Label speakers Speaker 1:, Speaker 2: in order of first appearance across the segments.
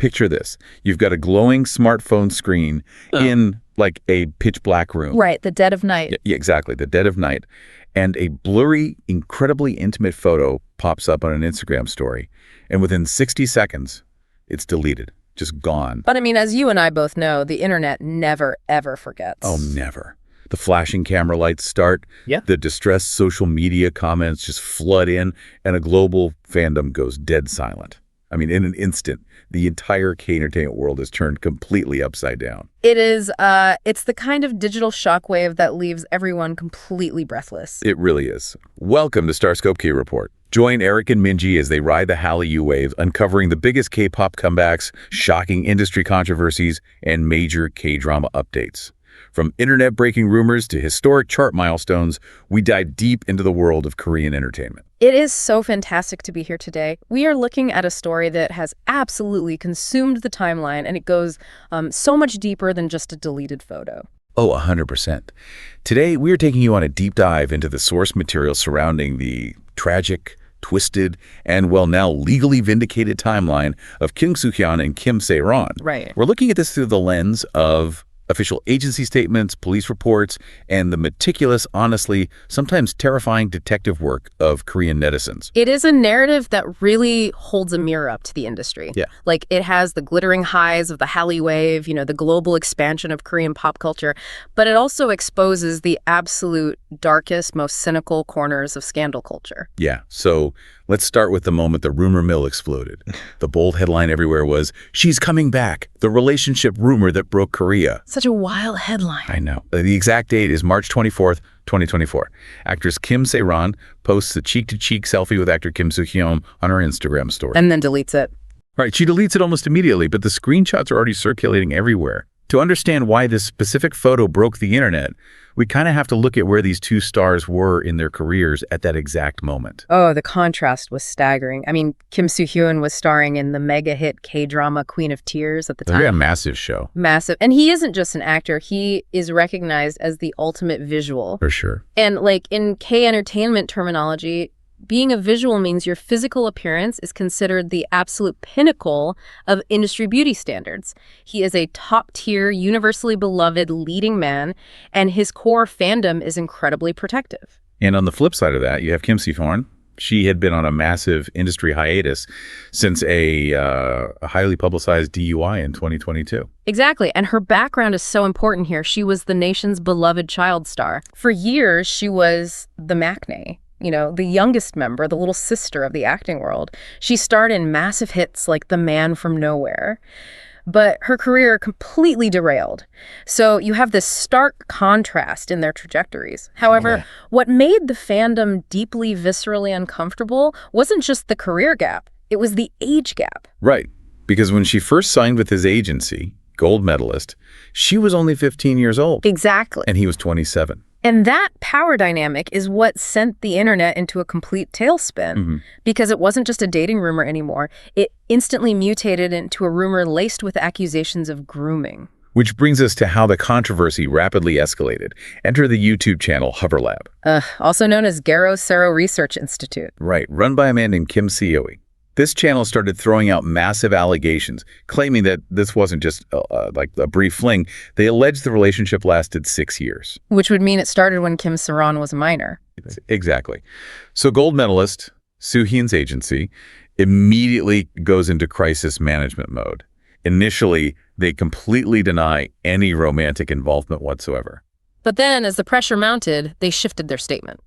Speaker 1: picture this. You've got a glowing smartphone screen in like a pitch black room.
Speaker 2: Right, the dead of night.
Speaker 1: Yeah, exactly, the dead of night. And a blurry, incredibly intimate photo pops up on an Instagram story. And within 60 seconds, it's deleted, just gone.
Speaker 2: But I mean, as you and I both know, the internet never, ever forgets.
Speaker 1: Oh, never. The flashing camera lights start, the distressed social media comments just flood in, and a global fandom goes dead silent. I mean, in an instant, the entire K-entertainment world is turned completely upside down.
Speaker 2: It is, it's the kind of digital shockwave that leaves everyone completely breathless.
Speaker 1: It really is. Welcome to StarScope K-Report. Join Eric and Minji as they ride the Hallyu wave, uncovering the biggest K-pop comebacks, shocking industry controversies, and major K-drama updates. From internet-breaking rumors to historic chart milestones, we dive deep into the world of Korean entertainment.
Speaker 2: It is so fantastic to be here today. We are looking at a story that has absolutely consumed the timeline, and it goes so much deeper than just a deleted photo.
Speaker 1: Oh, 100%. Today, we are taking you on a deep dive into the source material surrounding the tragic, twisted, and, well, now legally vindicated timeline of Kim Soo-hyun and Kim Sae-ron.
Speaker 2: Right.
Speaker 1: We're looking at this through the lens of official agency statements, police reports, and the meticulous, honestly, sometimes terrifying detective work of Korean netizens.
Speaker 2: It is a narrative that really holds a mirror up to the industry.
Speaker 1: Yeah.
Speaker 2: Like, it has the glittering highs of the Hallyu wave, you know, the global expansion of Korean pop culture, but it also exposes the absolute darkest, most cynical corners of scandal culture.
Speaker 1: Yeah, so let's start with the moment the rumor mill exploded. The bold headline everywhere was, "She's coming back, the relationship rumor that broke Korea."
Speaker 2: Such a wild headline.
Speaker 1: I know. The exact date is March 24th, 2024. Actress Kim Sae-ron posts a cheek-to-cheek selfie with actor Kim Soo-hyun on her Instagram story.
Speaker 2: And then deletes it.
Speaker 1: Right, she deletes it almost immediately, but the screenshots are already circulating everywhere. To understand why this specific photo broke the internet, we kind of have to look at where these two stars were in their careers at that exact moment.
Speaker 2: Oh, the contrast was staggering. I mean, Kim Soo-hyun was starring in the mega hit K-drama Queen of Tears at the time.
Speaker 1: A massive show.
Speaker 2: Massive. And he isn't just an actor. He is recognized as the ultimate visual.
Speaker 1: For sure.
Speaker 2: And like in K-entertainment terminology, being a visual means your physical appearance is considered the absolute pinnacle of industry beauty standards. He is a top-tier, universally beloved leading man, and his core fandom is incredibly protective.
Speaker 1: And on the flip side of that, you have Kim Soo-hyun. She had been on a massive industry hiatus since a highly publicized DUI in 2022.
Speaker 2: Exactly, and her background is so important here. She was the nation's beloved child star. For years, she was the maknae. You know, the youngest member, the little sister of the acting world. She starred in massive hits like The Man from Nowhere, but her career completely derailed. So you have this stark contrast in their trajectories. However, what made the fandom deeply, viscerally uncomfortable wasn't just the career gap, it was the age gap.
Speaker 1: Right, because when she first signed with his agency, gold medalist, she was only 15 years old.
Speaker 2: Exactly.
Speaker 1: And he was 27.
Speaker 2: And that power dynamic is what sent the internet into a complete tailspin, because it wasn't just a dating rumor anymore. It instantly mutated into a rumor laced with accusations of grooming.
Speaker 1: Which brings us to how the controversy rapidly escalated. Enter the YouTube channel HoverLab.
Speaker 2: Also known as Garo Sero Research Institute.
Speaker 1: Right, run by a man named Kim Soo-hyun. This channel started throwing out massive allegations, claiming that this wasn't just like a brief fling. They alleged the relationship lasted 6 years.
Speaker 2: Which would mean it started when Kim Sae-ron was a minor.
Speaker 1: Exactly. So gold medalist, Soo-hyun's agency, immediately goes into crisis management mode. Initially, they completely deny any romantic involvement whatsoever.
Speaker 2: But then, as the pressure mounted, they shifted their statement,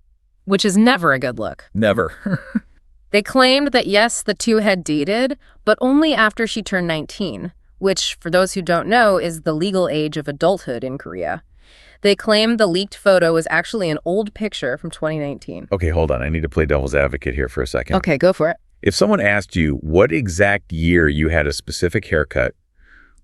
Speaker 2: which is never a good look.
Speaker 1: Never.
Speaker 2: They claimed that, yes, the two had dated, but only after she turned 19, which, for those who don't know, is the legal age of adulthood in Korea. They claimed the leaked photo was actually an old picture from 2019.
Speaker 1: Okay, hold on. I need to play devil's advocate here for a second.
Speaker 2: Okay, go for it.
Speaker 1: If someone asked you what exact year you had a specific haircut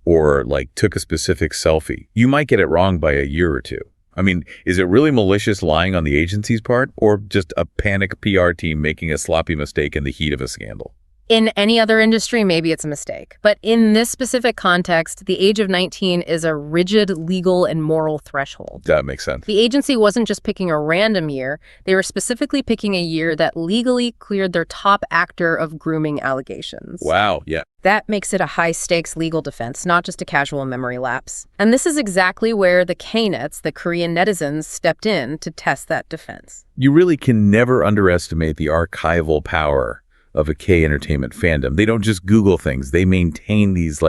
Speaker 1: or, like, took a specific selfie, you might get it wrong by a year or two. I mean, is it really malicious lying on the agency's part, or just a panic PR team making a sloppy mistake in the heat of a scandal?
Speaker 2: In any other industry, maybe it's a mistake. But in this specific context, the age of 19 is a rigid legal and moral threshold.
Speaker 1: That makes sense.
Speaker 2: The agency wasn't just picking a random year. They were specifically picking a year that legally cleared their top actor of grooming allegations.
Speaker 1: Wow, yeah.
Speaker 2: That makes it a high-stakes legal defense, not just a casual memory lapse. And this is exactly where the K-netz, the Korean netizens, stepped in to test that defense.
Speaker 1: You really can never underestimate the archival power of a K-entertainment fandom. They don't just Google things. They maintain these,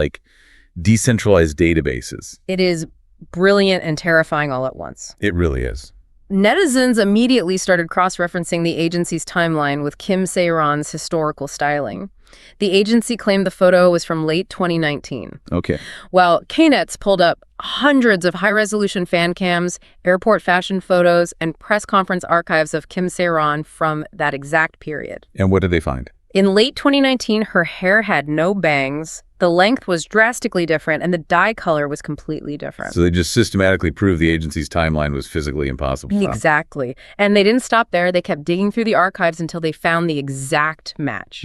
Speaker 1: decentralized databases.
Speaker 2: It is brilliant and terrifying all at once.
Speaker 1: It really is.
Speaker 2: Netizens immediately started cross-referencing the agency's timeline with Kim Sae-ron's historical styling. The agency claimed the photo was from late 2019.
Speaker 1: Okay.
Speaker 2: While K-netz pulled up hundreds of high-resolution fan cams, airport fashion photos, and press conference archives of Kim Sae-ron from that exact period.
Speaker 1: And what did they find?
Speaker 2: In late 2019, her hair had no bangs, the length was drastically different, and the dye color was completely different.
Speaker 1: So they just systematically proved the agency's timeline was physically impossible.
Speaker 2: Exactly. And they didn't stop there. They kept digging through the archives until they found the exact match.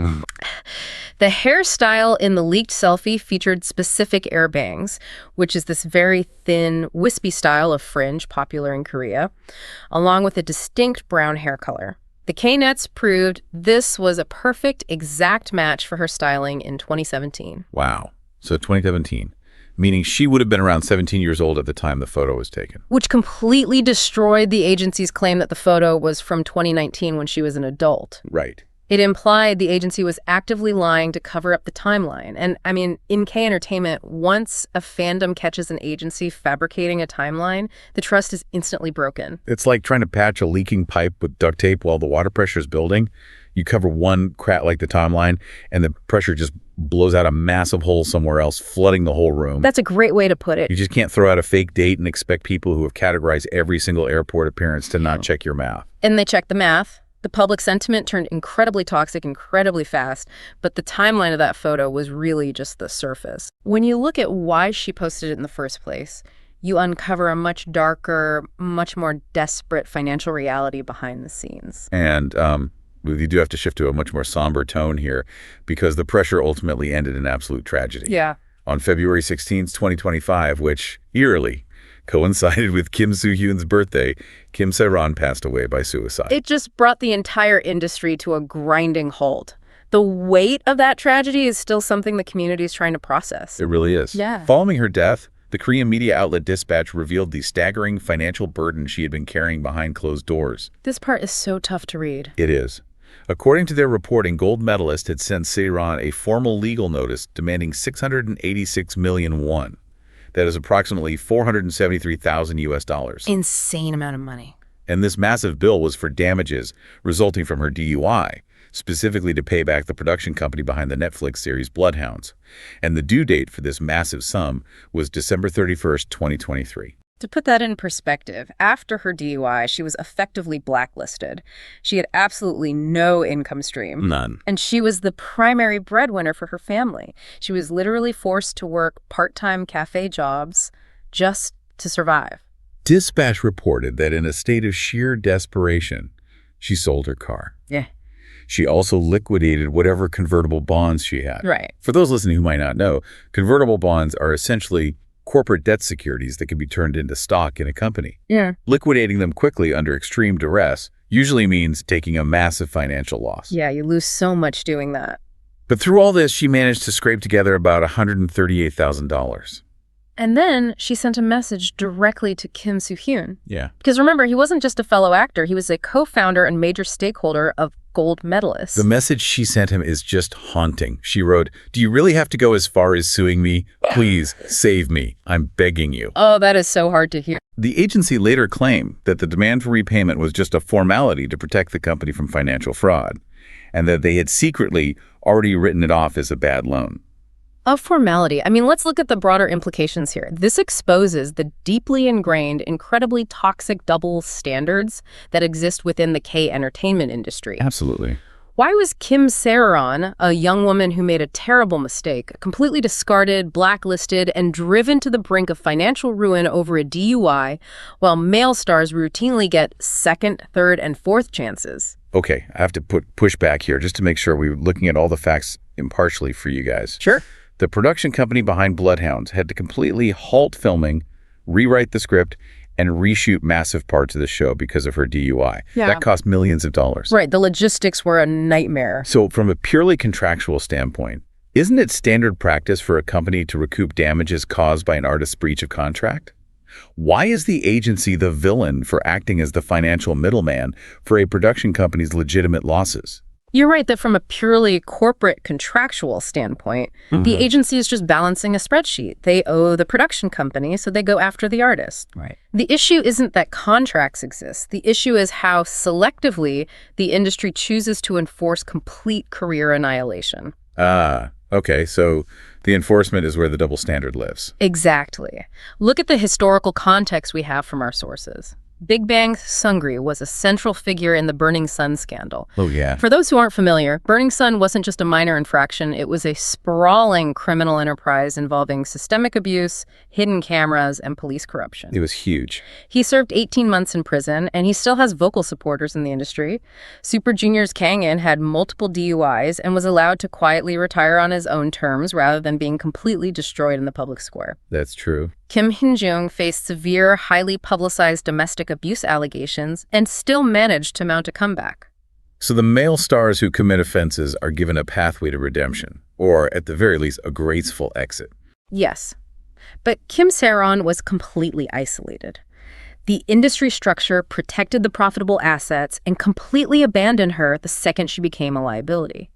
Speaker 2: The hairstyle in the leaked selfie featured specific air bangs, which is this very thin, wispy style of fringe popular in Korea, along with a distinct brown hair color. The K-netz proved this was a perfect, exact match for her styling in 2017.
Speaker 1: Wow. So 2017, meaning she would have been around 17 years old at the time the photo was taken.
Speaker 2: Which completely destroyed the agency's claim that the photo was from 2019 when she was an adult.
Speaker 1: Right.
Speaker 2: It implied the agency was actively lying to cover up the timeline. And, I mean, in K-entertainment, once a fandom catches an agency fabricating a timeline, the trust is instantly broken.
Speaker 1: It's like trying to patch a leaking pipe with duct tape while the water pressure is building. You cover one crack like the timeline, and the pressure just blows out a massive hole somewhere else, flooding the whole room.
Speaker 2: That's a great way to put it.
Speaker 1: You just can't throw out a fake date and expect people who have categorized every single airport appearance to not check your math.
Speaker 2: And they checked the math. The public sentiment turned incredibly toxic incredibly fast, but the timeline of that photo was really just the surface. When you look at why she posted it in the first place, you uncover a much darker, much more desperate financial reality behind the scenes.
Speaker 1: And you do have to shift to a much more somber tone here because the pressure ultimately ended in absolute tragedy.
Speaker 2: Yeah.
Speaker 1: On February 16th, 2025, which eerily coincided with Kim Soo-hyun's birthday, Kim Sae-ron passed away by suicide.
Speaker 2: It just brought the entire industry to a grinding halt. The weight of that tragedy is still something the community is trying to process.
Speaker 1: It really is.
Speaker 2: Yeah.
Speaker 1: Following her death, the Korean media outlet Dispatch revealed the staggering financial burden she had been carrying behind closed doors.
Speaker 2: This part is so tough to read.
Speaker 1: It is. According to their reporting, Gold Medalist had sent Sae-ron a formal legal notice demanding 686 million won. That is approximately 473,000 US dollars.
Speaker 2: Insane amount of money.
Speaker 1: And this massive bill was for damages resulting from her DUI, specifically to pay back the production company behind the Netflix series Bloodhounds. And the due date for this massive sum was December 31st, 2023.
Speaker 2: To put that in perspective, after her DUI, she was effectively blacklisted. She had absolutely no income stream.
Speaker 1: None.
Speaker 2: And she was the primary breadwinner for her family. She was literally forced to work part-time cafe jobs just to survive.
Speaker 1: Dispatch reported that in a state of sheer desperation, she sold her car.
Speaker 2: Yeah.
Speaker 1: She also liquidated whatever convertible bonds she had.
Speaker 2: Right.
Speaker 1: For those listening who might not know, convertible bonds are essentially corporate debt securities that can be turned into stock in a company.
Speaker 2: Yeah.
Speaker 1: Liquidating them quickly under extreme duress usually means taking a massive financial loss.
Speaker 2: Yeah, you lose so much doing that.
Speaker 1: But through all this, she managed to scrape together about $138,000.
Speaker 2: And then she sent a message directly to Kim Soo-hyun.
Speaker 1: Yeah.
Speaker 2: Because remember, he wasn't just a fellow actor. He was a co-founder and major stakeholder of Gold Medalist.
Speaker 1: The message she sent him is just haunting. She wrote, "Do you really have to go as far as suing me? Please save me. I'm begging you."
Speaker 2: Oh, that is so hard to hear.
Speaker 1: The agency later claimed that the demand for repayment was just a formality to protect the company from financial fraud, and that they had secretly already written it off as a bad loan.
Speaker 2: A formality. I mean, let's look at the broader implications here. This exposes the deeply ingrained, incredibly toxic double standards that exist within the K-entertainment industry.
Speaker 1: Absolutely.
Speaker 2: Why was Kim Sae-ron, a young woman who made a terrible mistake, completely discarded, blacklisted, and driven to the brink of financial ruin over a DUI, while male stars routinely get second, third, and fourth chances?
Speaker 1: Okay, I have to push back here just to make sure we're looking at all the facts impartially for you guys.
Speaker 2: Sure.
Speaker 1: The production company behind Bloodhounds had to completely halt filming, rewrite the script, and reshoot massive parts of the show because of her DUI.
Speaker 2: Yeah.
Speaker 1: That cost millions of dollars.
Speaker 2: Right. The logistics were a nightmare.
Speaker 1: So from a purely contractual standpoint, isn't it standard practice for a company to recoup damages caused by an artist's breach of contract? Why is the agency the villain for acting as the financial middleman for a production company's legitimate losses?
Speaker 2: You're right that from a purely corporate contractual standpoint, the agency is just balancing a spreadsheet. They owe the production company, so they go after the artist.
Speaker 3: Right.
Speaker 2: The issue isn't that contracts exist. The issue is how selectively the industry chooses to enforce complete career annihilation.
Speaker 1: Ah, okay. So the enforcement is where the double standard lives.
Speaker 2: Exactly. Look at the historical context we have from our sources. Big Bang Sungri was a central figure in the Burning Sun scandal.
Speaker 1: Oh, yeah.
Speaker 2: For those who aren't familiar, Burning Sun wasn't just a minor infraction. It was a sprawling criminal enterprise involving systemic abuse, hidden cameras, and police corruption.
Speaker 1: It was huge.
Speaker 2: He served 18 months in prison, and he still has vocal supporters in the industry. Super Junior's Kang-in had multiple DUIs and was allowed to quietly retire on his own terms rather than being completely destroyed in the public square.
Speaker 1: That's true.
Speaker 2: Kim Hin-jung faced severe, highly publicized domestic abuse allegations and still managed to mount a comeback.
Speaker 1: So the male stars who commit offenses are given a pathway to redemption, or at the very least, a graceful exit.
Speaker 2: Yes. But Kim Sae-ron was completely isolated. The industry structure protected the profitable assets and completely abandoned her the second she became a liability.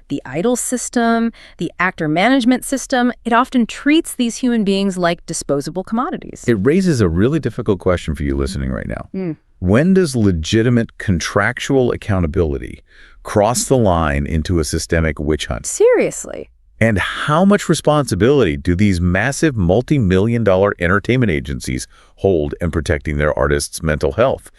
Speaker 2: The idol system, the actor management system, it often treats these human beings like disposable commodities.
Speaker 1: It raises a really difficult question for you listening right now. When does legitimate contractual accountability cross the line into a systemic witch hunt?
Speaker 2: Seriously.
Speaker 1: And how much responsibility do these massive multi-million-dollar entertainment agencies hold in protecting their artists' mental health,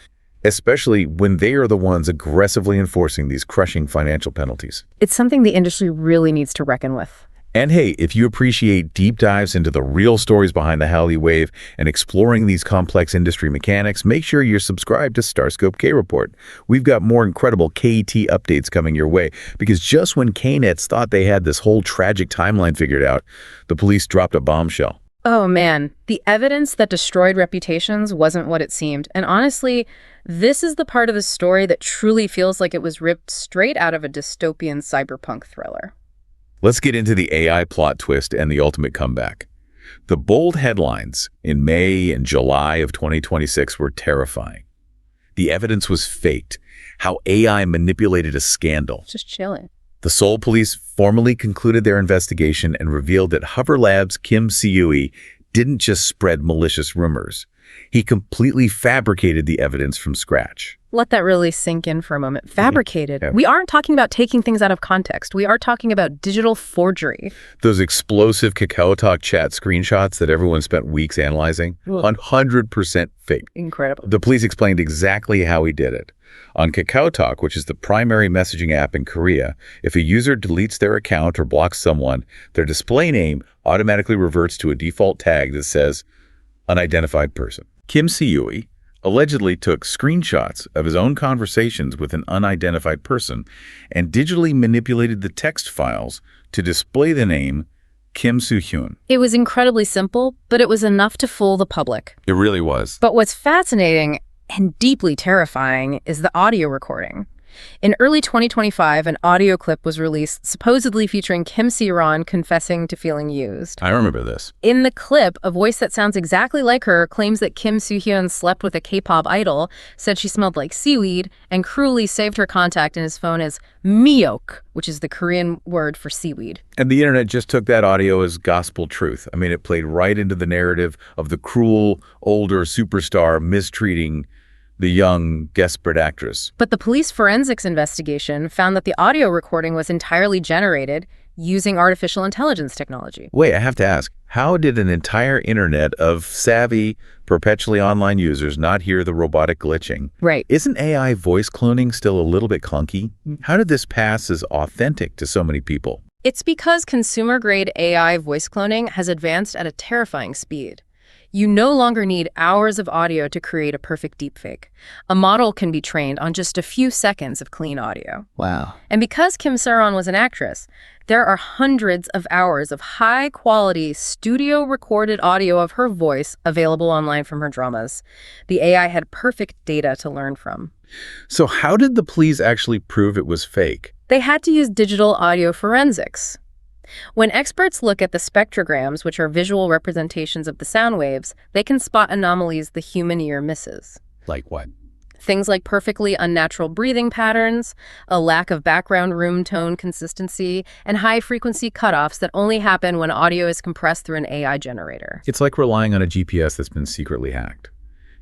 Speaker 1: especially when they are the ones aggressively enforcing these crushing financial penalties?
Speaker 2: It's something the industry really needs to reckon with.
Speaker 1: And hey, if you appreciate deep dives into the real stories behind the Hallyu wave and exploring these complex industry mechanics, make sure you're subscribed to StarScope K-Report. We've got more incredible KET updates coming your way, because just when K-netz thought they had this whole tragic timeline figured out, the police dropped a bombshell.
Speaker 2: Oh man, the evidence that destroyed reputations wasn't what it seemed. And honestly, this is the part of the story that truly feels like it was ripped straight out of a dystopian cyberpunk thriller.
Speaker 1: Let's get into the AI plot twist and the ultimate comeback. The bold headlines in May and July of 2026 were terrifying. The evidence was faked, how AI manipulated a scandal.
Speaker 2: Just chilling.
Speaker 1: The Seoul police formally concluded their investigation and revealed that HoverLab's Kim Soo-hyun didn't just spread malicious rumors. He completely fabricated the evidence from scratch.
Speaker 2: Let that really sink in for a moment. Fabricated.
Speaker 1: Yeah.
Speaker 2: We aren't talking about taking things out of context. We are talking about digital forgery.
Speaker 1: Those explosive KakaoTalk chat screenshots that everyone spent weeks analyzing, 100% fake.
Speaker 2: Incredible.
Speaker 1: The police explained exactly how he did it. On KakaoTalk, which is the primary messaging app in Korea, if a user deletes their account or blocks someone, their display name automatically reverts to a default tag that says unidentified person. Kim Soo-hyun allegedly took screenshots of his own conversations with an unidentified person and digitally manipulated the text files to display the name Kim Soo-hyun.
Speaker 2: It was incredibly simple, but it was enough to fool the public.
Speaker 1: It really was.
Speaker 2: But what's fascinating and deeply terrifying is the audio recording. In early 2025, an audio clip was released supposedly featuring Kim Sae-ron confessing to feeling used.
Speaker 1: I remember this.
Speaker 2: In the clip, a voice that sounds exactly like her claims that Kim Soo-hyun slept with a K-pop idol, said she smelled like seaweed, and cruelly saved her contact in his phone as miok, which is the Korean word for seaweed.
Speaker 1: And the internet just took that audio as gospel truth. I mean, it played right into the narrative of the cruel, older superstar mistreating the young, desperate actress.
Speaker 2: But the police forensics investigation found that the audio recording was entirely generated using artificial intelligence technology.
Speaker 1: Wait, I have to ask, how did an entire internet of savvy, perpetually online users not hear the robotic glitching?
Speaker 2: Right.
Speaker 1: Isn't AI voice cloning still a little bit clunky? How did this pass as authentic to so many people?
Speaker 2: It's because consumer-grade AI voice cloning has advanced at a terrifying speed. You no longer need hours of audio to create a perfect deepfake. A model can be trained on just a few seconds of clean audio.
Speaker 3: Wow.
Speaker 2: And because Kim Sae-ron was an actress, there are hundreds of hours of high-quality studio-recorded audio of her voice available online from her dramas. The AI had perfect data to learn from.
Speaker 1: So how did the police actually prove it was fake?
Speaker 2: They had to use digital audio forensics. When experts look at the spectrograms, which are visual representations of the sound waves, they can spot anomalies the human ear misses.
Speaker 1: Like what?
Speaker 2: Things like perfectly unnatural breathing patterns, a lack of background room tone consistency, and high-frequency cutoffs that only happen when audio is compressed through an AI generator.
Speaker 1: It's like relying on a GPS that's been secretly hacked.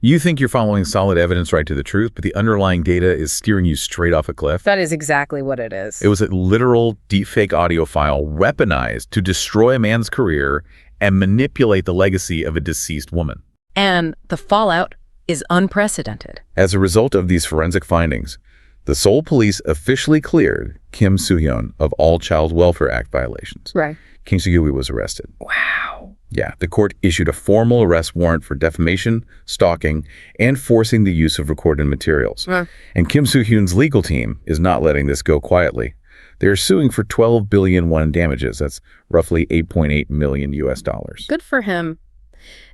Speaker 1: You think you're following solid evidence right to the truth, but the underlying data is steering you straight off a cliff.
Speaker 2: That is exactly what it is.
Speaker 1: It was a literal deepfake audio file weaponized to destroy a man's career and manipulate the legacy of a deceased woman.
Speaker 2: And the fallout is unprecedented.
Speaker 1: As a result of these forensic findings, the Seoul police officially cleared Kim Soo-hyun of all Child Welfare Act violations.
Speaker 2: Right.
Speaker 1: Kim Soo-hyun was arrested.
Speaker 2: Wow.
Speaker 1: Yeah, the court issued a formal arrest warrant for defamation, stalking, and forcing the use of recorded materials. And Kim Soo-hyun's legal team is not letting this go quietly. They're suing for 12 billion won in damages. That's roughly 8.8 million US dollars.
Speaker 2: Good for him.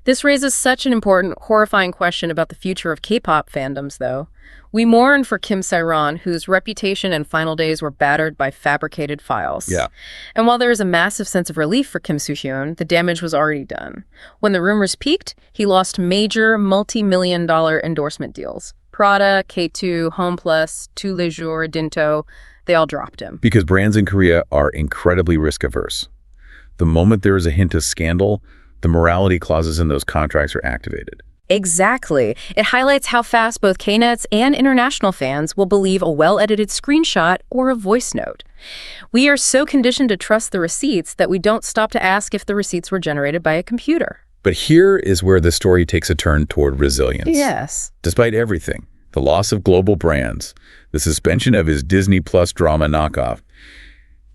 Speaker 2: This raises such an important, horrifying question about the future of K-pop fandoms, though. We mourn for Kim Sae-ron, whose reputation and final days were battered by fabricated files.
Speaker 1: Yeah.
Speaker 2: And while there is a massive sense of relief for Kim Soo-hyun, the damage was already done. When the rumors peaked, he lost major multi-million-dollar endorsement deals. Prada, K2, Home Plus, Tous les Jours, Dinto, they all dropped him.
Speaker 1: Because brands in Korea are incredibly risk-averse. The moment there is a hint of scandal, the morality clauses in those contracts are activated.
Speaker 2: Exactly. It highlights how fast both K-netz and international fans will believe a well-edited screenshot or a voice note. We are so conditioned to trust the receipts that we don't stop to ask if the receipts were generated by a computer.
Speaker 1: But here is where the story takes a turn toward resilience.
Speaker 2: Yes.
Speaker 1: Despite everything, the loss of global brands, the suspension of his Disney Plus drama knockoff,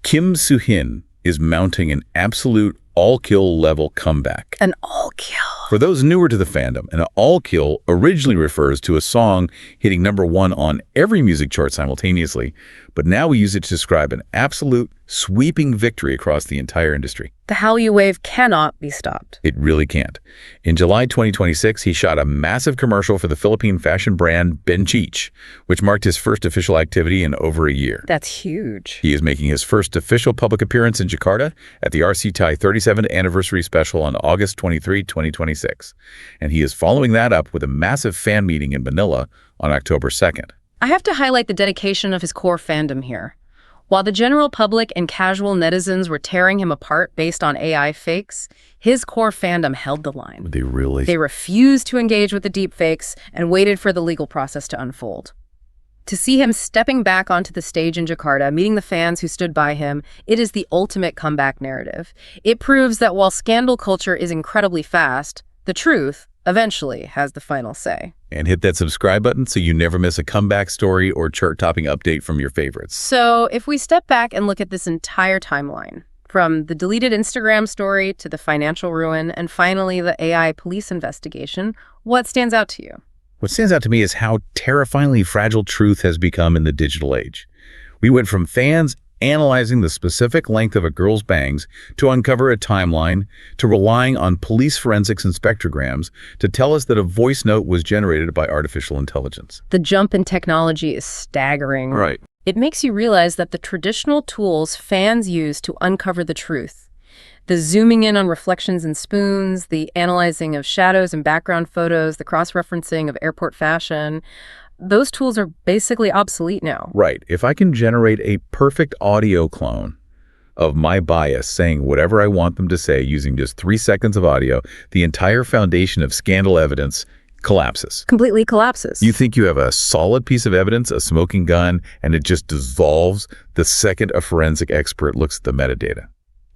Speaker 1: Kim Soo-hyun is mounting an absolute all-kill level comeback.
Speaker 2: An all-kill.
Speaker 1: For those newer to the fandom, an all-kill originally refers to a song hitting #1 on every music chart simultaneously, but now we use it to describe an absolute sweeping victory across the entire industry.
Speaker 2: The Hallyu wave cannot be stopped.
Speaker 1: It really can't. In July 2026, he shot a massive commercial for the Philippine fashion brand Benchich, which marked his first official activity in over a year.
Speaker 2: That's huge.
Speaker 1: He is making his first official public appearance in Jakarta at the RC Thai 37th anniversary special on August 23, 2026. And he is following that up with a massive fan meeting in Manila on October 2nd.
Speaker 2: I have to highlight the dedication of his core fandom here. While the general public and casual netizens were tearing him apart based on AI fakes, his core fandom held the line.
Speaker 1: They really?
Speaker 2: They refused to engage with the deepfakes and waited for the legal process to unfold. To see him stepping back onto the stage in Jakarta, meeting the fans who stood by him, it is the ultimate comeback narrative. It proves that while scandal culture is incredibly fast, the truth eventually has the final say.
Speaker 1: And hit that subscribe button so you never miss a comeback story or chart-topping update from your favorites.
Speaker 2: So if we step back and look at this entire timeline, from the deleted Instagram story to the financial ruin and finally the AI police investigation, what stands out to you?
Speaker 1: What stands out to me is how terrifyingly fragile truth has become in the digital age. We went from fans analyzing the specific length of a girl's bangs to uncover a timeline, to relying on police forensics and spectrograms to tell us that a voice note was generated by artificial intelligence.
Speaker 2: The jump in technology is staggering.
Speaker 1: Right.
Speaker 2: It makes you realize that the traditional tools fans use to uncover the truth, the zooming in on reflections and spoons, the analyzing of shadows and background photos, the cross-referencing of airport fashion, those tools are basically obsolete now.
Speaker 1: Right. If I can generate a perfect audio clone of my bias saying whatever I want them to say using just 3 seconds of audio, the entire foundation of scandal evidence collapses.
Speaker 2: Completely collapses.
Speaker 1: You think you have a solid piece of evidence, a smoking gun, and it just dissolves the second a forensic expert looks at the metadata.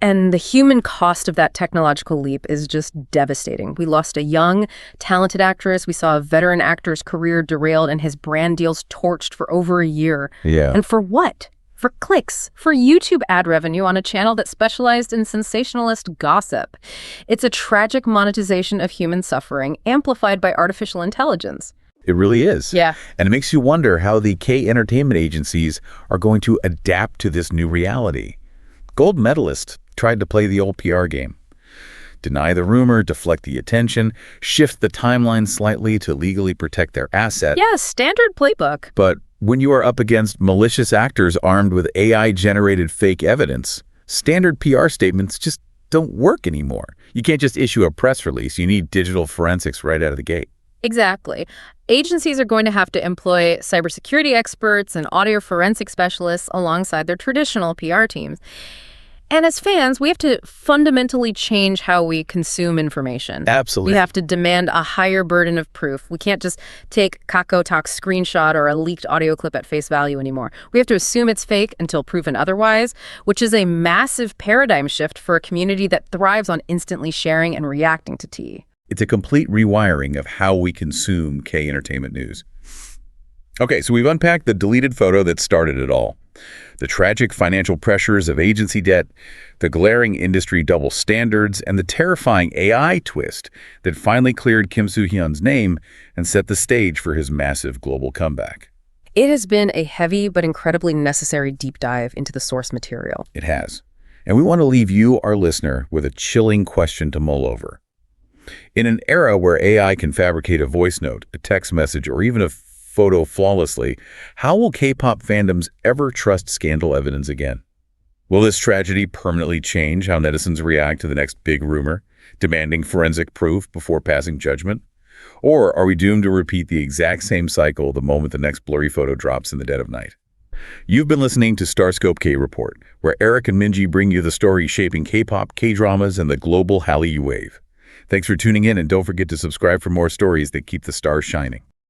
Speaker 2: And the human cost of that technological leap is just devastating. We lost a young, talented actress. We saw a veteran actor's career derailed and his brand deals torched for over a year.
Speaker 1: Yeah.
Speaker 2: And for what? for clicks, for YouTube ad revenue on a channel that specialized in sensationalist gossip. It's a tragic monetization of human suffering amplified by artificial intelligence.
Speaker 1: It really is.
Speaker 2: Yeah.
Speaker 1: And it makes you wonder how the K-entertainment agencies are going to adapt to this new reality. Gold Medalist tried to play the old PR game. Deny the rumor, deflect the attention, shift the timeline slightly to legally protect their asset.
Speaker 2: Yeah, standard playbook.
Speaker 1: But when you are up against malicious actors armed with AI-generated fake evidence, standard PR statements just don't work anymore. You can't just issue a press release. You need digital forensics right out of the gate.
Speaker 2: Exactly. Agencies are going to have to employ cybersecurity experts and audio forensic specialists alongside their traditional PR teams. And as fans, we have to fundamentally change how we consume information.
Speaker 1: Absolutely.
Speaker 2: We have to demand a higher burden of proof. We can't just take KakaoTalk's screenshot or a leaked audio clip at face value anymore. We have to assume it's fake until proven otherwise, which is a massive paradigm shift for a community that thrives on instantly sharing and reacting to tea.
Speaker 1: It's a complete rewiring of how we consume K-entertainment news. Okay, so we've unpacked the deleted photo that started it all. The tragic financial pressures of agency debt, the glaring industry double standards, and the terrifying AI twist that finally cleared Kim Soo-hyun's name and set the stage for his massive global comeback.
Speaker 2: It has been a heavy but incredibly necessary deep dive into the source material.
Speaker 1: It has. And we want to leave you, our listener, with a chilling question to mull over. In an era where AI can fabricate a voice note, a text message, or even a photo flawlessly, how will K-pop fandoms ever trust scandal evidence again? Will this tragedy permanently change how netizens react to the next big rumor, demanding forensic proof before passing judgment? Or are we doomed to repeat the exact same cycle the moment the next blurry photo drops in the dead of night? You've been listening to StarScope K-Report, where Eric and Minji bring you the stories shaping K-pop, K-dramas, and the global Hallyu wave. Thanks for tuning in, and don't forget to subscribe for more stories that keep the stars shining.